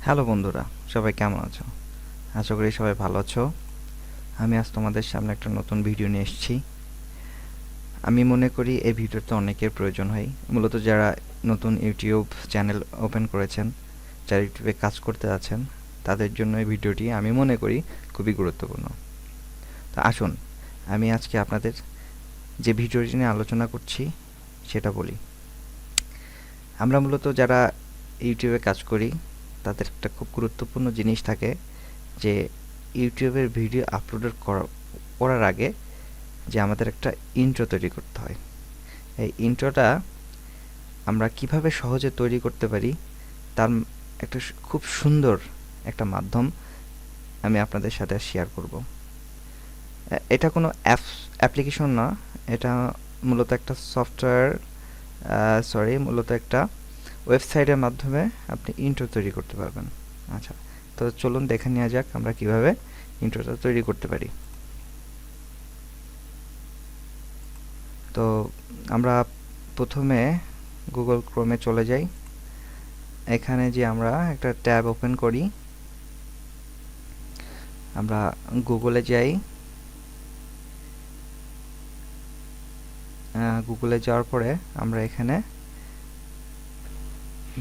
Hello বন্ধুরা, সবাই কেমন আছো? আশা করি সবাই ভালো আছো। আমি আজ তোমাদের সামনে একটা নতুন ভিডিও নিয়ে এসেছি। আমি মনে করি এই ভিডিওতে অনেকের প্রয়োজন হয়, মূলত যারা নতুন ইউটিউব চ্যানেল ওপেন করেছেন, যারা ইউটিউবে কাজ করতে আছেন, তাদের জন্য এই ভিডিওটি আমি মনে করি খুবই গুরুত্বপূর্ণ। তো আসুন, আমি আজকে আপনাদের যে ভিডিওটি নিয়ে আলোচনা করছি সেটা বলি। আমরা মূলত যারা ইউটিউবে কাজ করি, তাদের একটা খুব গুরুত্বপূর্ণ জিনিস থাকে যে ইউটিউবের ভিডিও আপলোড করার আগে যে আমাদের একটা ইন্ট্রো তৈরি করতে হয়। এই ইন্ট্রোটা আমরা কিভাবে সহজে তৈরি করতে পারি তার একটা খুব সুন্দর একটা মাধ্যম আমি আপনাদের সাথে শেয়ার করব। এটা কোনো অ্যাপ্লিকেশন না, এটা মূলত একটা মূলত একটা ওয়েবসাইটের মাধ্যমে আপনি ইন্ট্রো তৈরি করতে পারবেন। আচ্ছা, তো চলুন দেখে নেওয়া যাক আমরা কিভাবে ইন্ট্রোটা তৈরি করতে পারি। তো আমরা প্রথমে গুগল ক্রোমে চলে যাই। এখানে যে আমরা একটা ট্যাব ওপেন করি, আমরা গুগলে যাই। গুগলে যাওয়ার পরে আমরা এখানে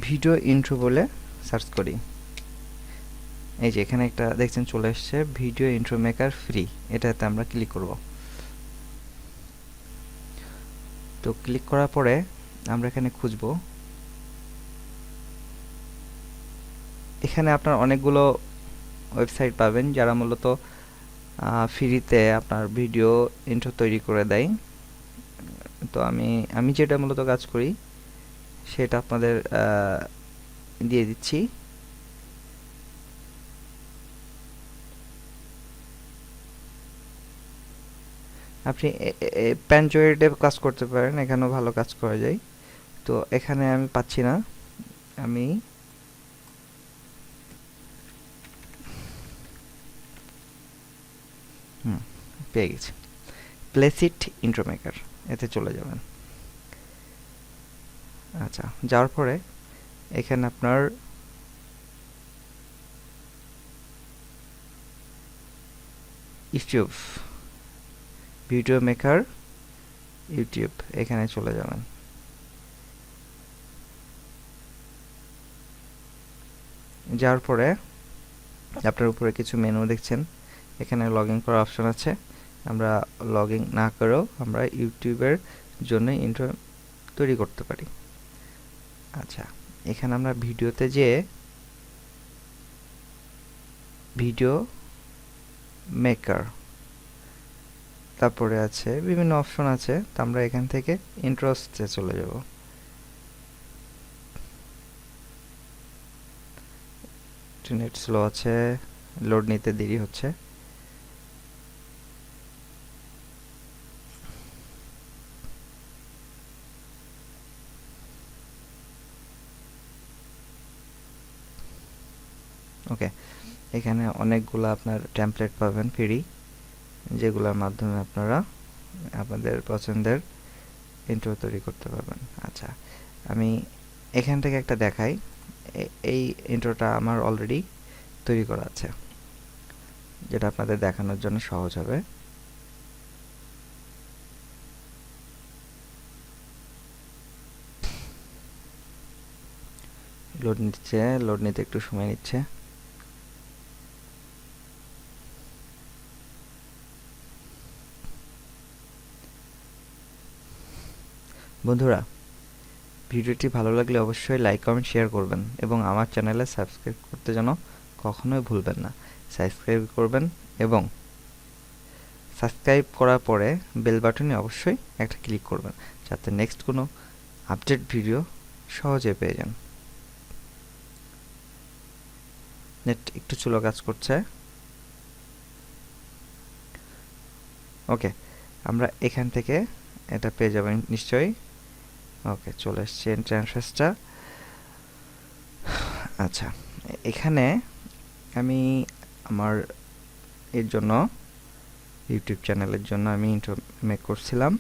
ভিডিও ইন্ট্রো বলে সার্চ করি। এই যে এখানে একটা দেখছেন চলে এসছে, ভিডিও ইন্ট্রো মেকার ফ্রি। এটাতে আমরা ক্লিক করব। তো ক্লিক করার পরে আমরা এখানে খুঁজব। এখানে আপনার অনেকগুলো ওয়েবসাইট পাবেন যারা মূলত ফ্রিতে আপনার ভিডিও ইন্ট্রো তৈরি করে দেয়। তো আমি যেটা মূলত কাজ করি সেটা আপনাদের দিয়ে দিচ্ছি। আপনি প্যান্ড্রয়েডে কাজ করতে পারেন, এখানেও ভালো কাজ করা যায়। তো এখানে আমি পাচ্ছি না, আমি পেয়ে গেছি। প্লেসিট ইন্ট্রো মেকার, এতে চলে যাবেন। আচ্ছা, যাওয়ার পরে এখানে আপনার ইউটিউব ভিডিও মেকার ইউটিউব, এখানে চলে যাবেন। যাওয়ার পরে আপনার উপরে কিছু মেনু দেখছেন, এখানে লগ ইন করার অপশন আছে। আমরা লগ ইন না করেও আমরা ইউটিউবের জন্য ইন্ট্রো তৈরি করতে পারি। আচ্ছা, এখানে আমরা ভিডিওতে যেয়ে ভিডিও মেকার, তারপরে আছে বিভিন্ন অপশন আছে, তো আমরা এখান থেকে ইন্ট্রোতে চলে যাব। নেট স্লো আছে, লোড নিতে দেরি হচ্ছে। ওকে, এখানে অনেকগুলো আপনার টেমপ্লেট পাবেন ফ্রি, যেগুলোর মাধ্যমে আপনারা আপনাদের পছন্দের ইন্ট্রো তৈরি করতে পারবেন। আচ্ছা, আমি এখান থেকে একটা দেখাই। এই ইন্ট্রোটা আমার অলরেডি তৈরি করা আছে, যেটা আপনাদের দেখানোর জন্য সহজ হবে। লোড নিতে একটু সময় নিচ্ছে। বন্ধুরা, ভিডিওটি ভালো লাগলে অবশ্যই লাইক কমেন্ট শেয়ার করবেন এবং আমার চ্যানেলে সাবস্ক্রাইব করতে যেন কখনোই ভুলবেন না। সাবস্ক্রাইব করবেন এবং সাবস্ক্রাইব করার পরে বেল বাটনে অবশ্যই একটা ক্লিক করবেন, যাতে নেক্সট কোনো আপডেট ভিডিও সহজে পেয়ে যান। নেট একটু স্লো কাজ করছে। ওকে, আমরা এখান থেকে এটা পেয়ে যাবেন নিশ্চয়ই। ওকে, চলে এসছে ইন্টারফেসটা। আচ্ছা, এখানে আমি আমার এর জন্য ইউটিউব চ্যানেলের জন্য আমি ইন্ট্রো মেক করছিলাম।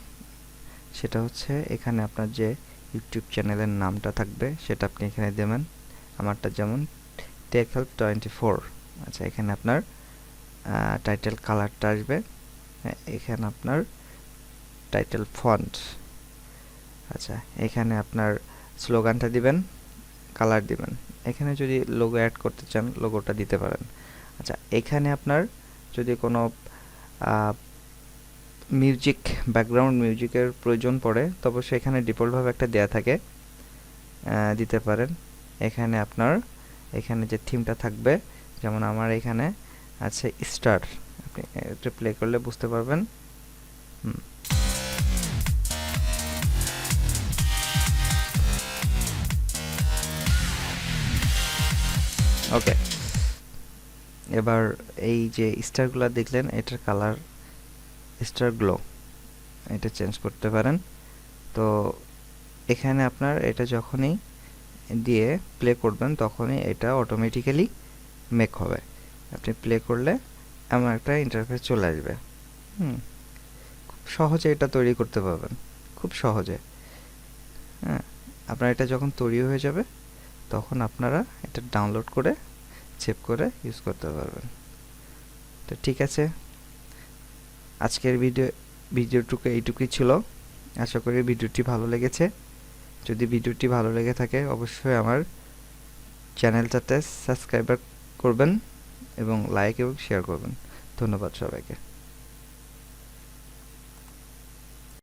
সেটা হচ্ছে এখানে আপনার যে ইউটিউব চ্যানেলের নামটা থাকবে সেটা আপনি এখানে দেবেন। আমারটা যেমন টেক হেল্প 24। আচ্ছা, এখানে আপনার টাইটেল কালারটা আসবে, এখানে আপনার টাইটেল ফন্ট। আচ্ছা, এখানে আপনার স্লোগানটা দিবেন, কালার দিবেন। এখানে যদি লোগো অ্যাড করতে চান লোগোটা দিতে পারেন। আচ্ছা, এখানে আপনার যদি কোনো মিউজিক, ব্যাকগ্রাউন্ড মিউজিকের প্রয়োজন পড়ে তবে সেখানে ডিফল্টভাবে একটা দেয়া থাকে, দিতে পারেন। এখানে আপনার এখানে যে থিমটা থাকবে, যেমন আমার এখানে আছে স্টার, আপনি এটা প্লে করলে বুঝতে পারবেন। ওকে, এবার এই যে স্টারগুলো দেখলেন এটার কালার স্টার গ্লো, এটা চেঞ্জ করতে পারেন। তো এখানে আপনার এটা যখনই দিয়ে প্লে করবেন তখনই এটা অটোমেটিক্যালি মেক হবে। আপনি প্লে করলে এমন একটা ইন্টারফেস চলে আসবে। খুব সহজে এটা তৈরি করতে পারবেন, খুব সহজে। হ্যাঁ, আপনার এটা যখন তৈরি হয়ে যাবে তখন আপনারা এটা ডাউনলোড করে সেভ করে ইউজ করতে পারবেন। তো ঠিক আছে, আজকের ভিডিওটুকু এইটুকুই ছিল। আশা করি ভিডিওটি ভালো লেগেছে। যদি ভিডিওটি ভালো লেগে থাকে অবশ্যই আমার চ্যানেলটাতে সাবস্ক্রাইব করবেন এবং লাইক এবং শেয়ার করবেন। ধন্যবাদ সবাইকে।